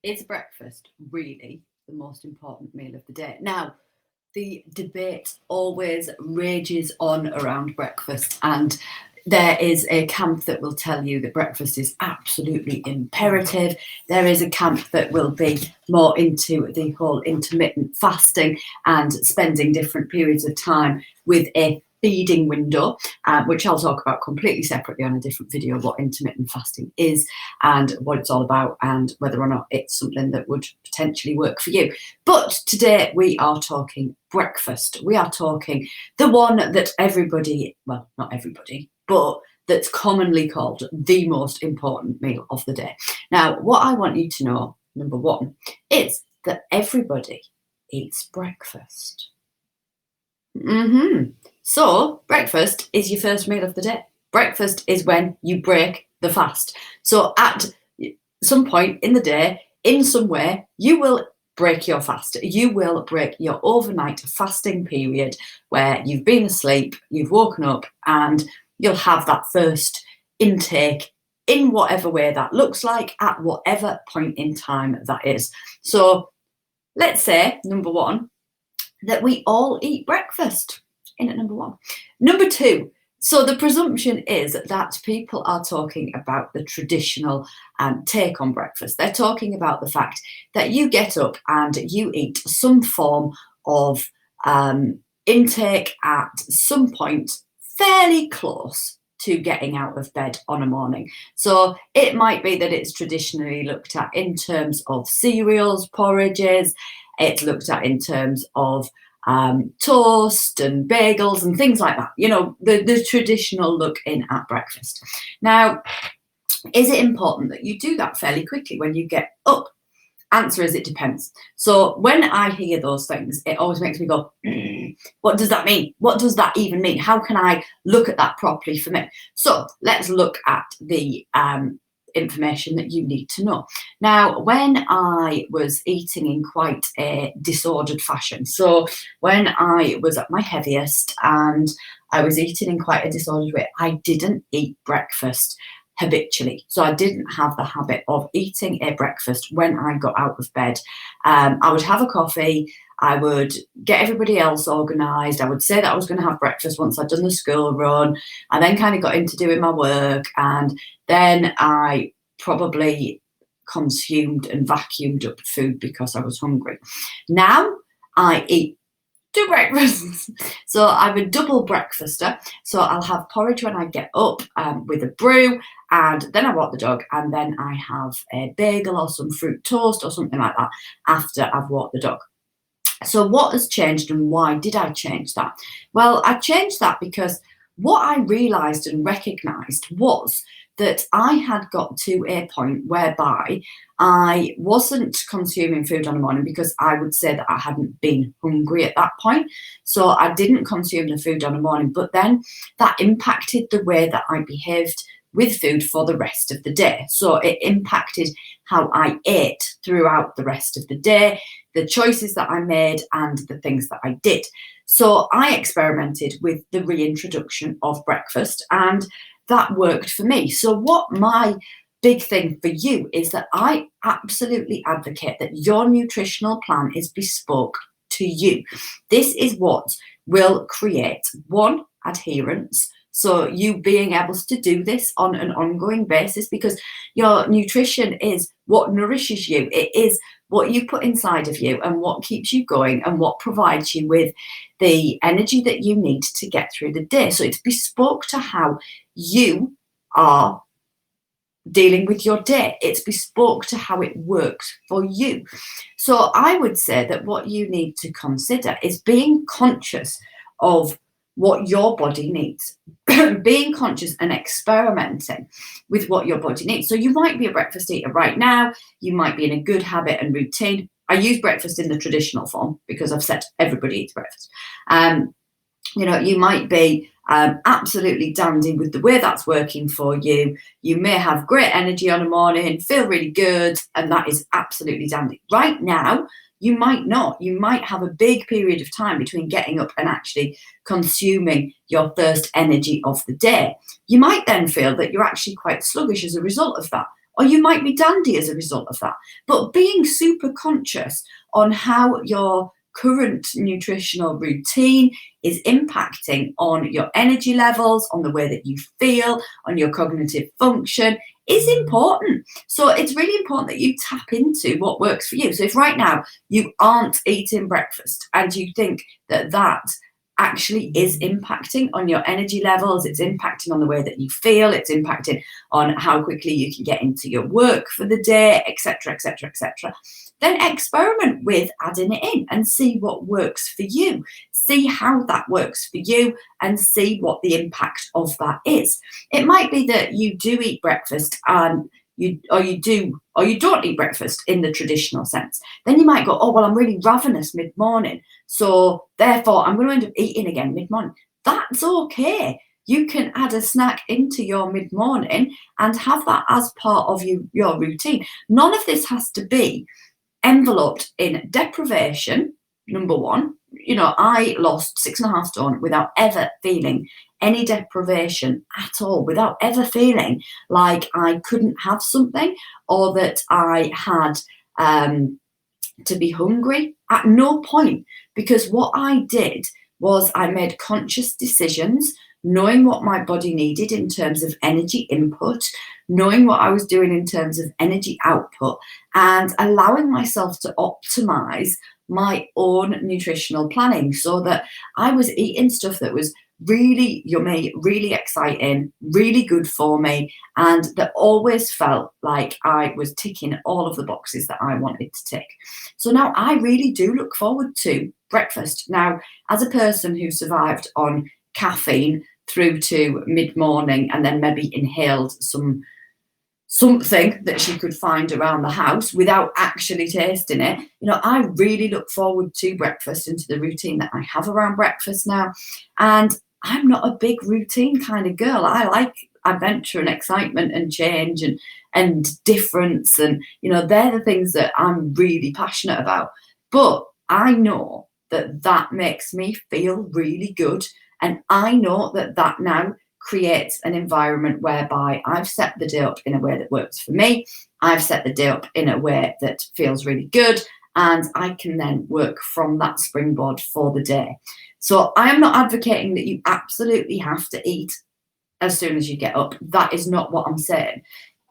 Is breakfast really the most important meal of the day? Now, the debate always rages on around breakfast, and there is a camp that will tell you that breakfast is absolutely imperative. There is a camp that will be more into the whole intermittent fasting and spending different periods of time with a feeding window, which I'll talk about completely separately on a different video, what intermittent fasting is and what it's all about and whether or not it's something that would potentially work for you. But today we are talking breakfast. We are talking the one that everybody, well, not everybody, but that's commonly called the most important meal of the day. Now, what I want you to know, number one, is that everybody eats breakfast. So breakfast is your first meal of the day. Breakfast is when you break the fast. So at some point in the day, in some way, you will break your fast. You will break your overnight fasting period where you've been asleep, you've woken up, and you'll have that first intake in whatever way that looks like at whatever point in time that is. So let's say, number one, that we all eat breakfast. In at number one. Number two, so the presumption is that people are talking about the traditional take on breakfast. They're talking about the fact that you get up and you eat some form of intake at some point fairly close to getting out of bed on a morning. So it might be that it's traditionally looked at in terms of cereals, porridges. It's looked at in terms of toast and bagels and things like that. You know, the traditional look in at breakfast. Now, is it important that you do that fairly quickly when you get up? Answer is it depends. So when I hear those things, it always makes me go, what does that mean? What does that even mean? How can I look at that properly for me? So let's look at the information that you need to know. Now, when I was eating in quite a disordered fashion, so when I was at my heaviest and I was eating in quite a disordered way, I didn't eat breakfast habitually. So I didn't have the habit of eating a breakfast when I got out of bed. I would have a coffee, I would get everybody else organised. I would say that I was going to have breakfast once I'd done the school run. I then kind of got into doing my work, and then I probably consumed and vacuumed up food because I was hungry. Now I eat two breakfasts. So I'm a double breakfaster. So I'll have porridge when I get up with a brew, and then I walk the dog, and then I have a bagel or some fruit toast or something like that after I've walked the dog. So what has changed and why did I change that? Well, I changed that because what I realised and recognised was that I had got to a point whereby I wasn't consuming food on the morning because I would say that I hadn't been hungry at that point. So I didn't consume the food on the morning, but then that impacted the way that I behaved with food for the rest of the day. So it impacted how I ate throughout the rest of the day, the choices that I made and the things that I did. So I experimented with the reintroduction of breakfast, and that worked for me. So what my big thing for you is that I absolutely advocate that your nutritional plan is bespoke to you. This is what will create one, adherence. So you being able to do this on an ongoing basis, because your nutrition is what nourishes you. It is what you put inside of you and what keeps you going and what provides you with the energy that you need to get through the day. So it's bespoke to how you are dealing with your day. It's bespoke to how it works for you. So I would say that what you need to consider is being conscious of what your body needs, being conscious and experimenting with what your body needs. So you might be a breakfast eater right now. You might be in a good habit and routine. I use breakfast in the traditional form because I've said everybody eats breakfast. You might be absolutely dandy with the way that's working for you. You may have great energy on a morning, feel really good, and that is absolutely dandy. Right now, you might not. You might have a big period of time between getting up and actually consuming your first energy of the day. You might then feel that you're actually quite sluggish as a result of that. or you might be dandy as a result of that. But being super conscious on how your current nutritional routine is impacting on your energy levels, on the way that you feel, on your cognitive function is important. So it's really important that you tap into what works for you. So if right now you aren't eating breakfast and you think that that actually is impacting on your energy levels, it's impacting on the way that you feel, it's impacting on how quickly you can get into your work for the day, etc., etc., etc., then experiment with adding it in and see what works for you. See how that works for you and see what the impact of that is. It might be that you do eat breakfast and you don't eat breakfast in the traditional sense. Then you might go, oh, well, I'm really ravenous mid-morning, so therefore I'm going to end up eating again mid-morning. That's okay. You can add a snack into your mid-morning and have that as part of your routine. None of this has to be enveloped in deprivation. Number one, I lost 6.5 stone without ever feeling any deprivation at all, without ever feeling like I couldn't have something or that I had to be hungry at no point, because what I did was I made conscious decisions, knowing what my body needed in terms of energy input, knowing what I was doing in terms of energy output, and allowing myself to optimize my own nutritional planning so that I was eating stuff that was really yummy, really exciting, really good for me, and that always felt like I was ticking all of the boxes that I wanted to tick. So now I really do look forward to breakfast. Now, as a person who survived on caffeine through to mid-morning and then maybe inhaled something that she could find around the house without actually tasting it, I really look forward to breakfast and to the routine that I have around breakfast now. And I'm not a big routine kind of girl. I like adventure and excitement and change and difference, and they're the things that I'm really passionate about. But I know that makes me feel really good, and I know that now creates an environment whereby I've set the day up in a way that works for me. I've set the day up in a way that feels really good, and I can then work from that springboard for the day. So I am not advocating that you absolutely have to eat as soon as you get up. That is not what I'm saying.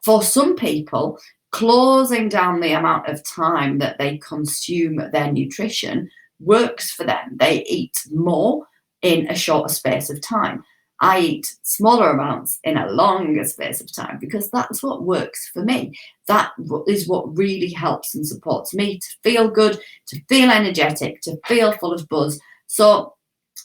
For some people, closing down the amount of time that they consume their nutrition works for them. They eat more in a shorter space of time. I eat smaller amounts in a longer space of time because that's what works for me. That is what really helps and supports me to feel good, to feel energetic, to feel full of buzz. So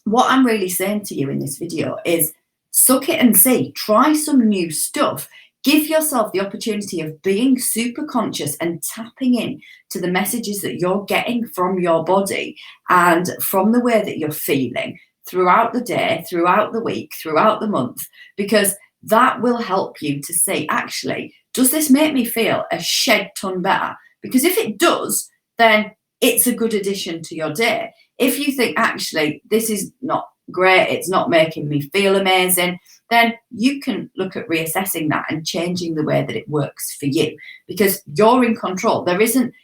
what I'm really saying to you in this video is suck it and see. Try some new stuff. Give yourself the opportunity of being super conscious and tapping in to the messages that you're getting from your body and from the way that you're feeling throughout the day, throughout the week, throughout the month, because that will help you to say, actually, does this make me feel a shed ton better? Because if it does, then it's a good addition to your day. If you think, actually, this is not great, it's not making me feel amazing, then you can look at reassessing that and changing the way that it works for you, because you're in control. There isn't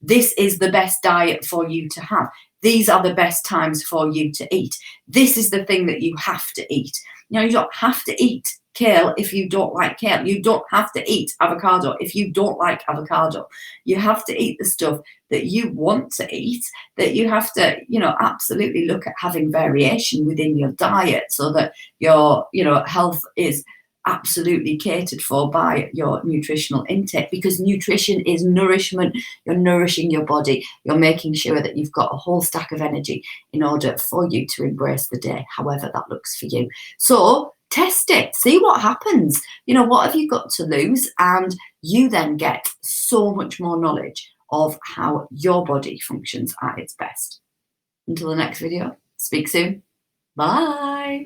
this is the best diet for you to have. These are the best times for you to eat. This is the thing that you have to eat. You don't have to eat kale if you don't like kale. You don't have to eat avocado if you don't like avocado. You have to eat the stuff that you want to eat, that you have to, absolutely look at having variation within your diet so that your, health is absolutely catered for by your nutritional intake, because nutrition is nourishment. You're nourishing your body. You're making sure that you've got a whole stack of energy in order for you to embrace the day, however that looks for you. So test it, see what happens. What have you got to lose? And you then get so much more knowledge of how your body functions at its best. Until the next video, speak soon. Bye.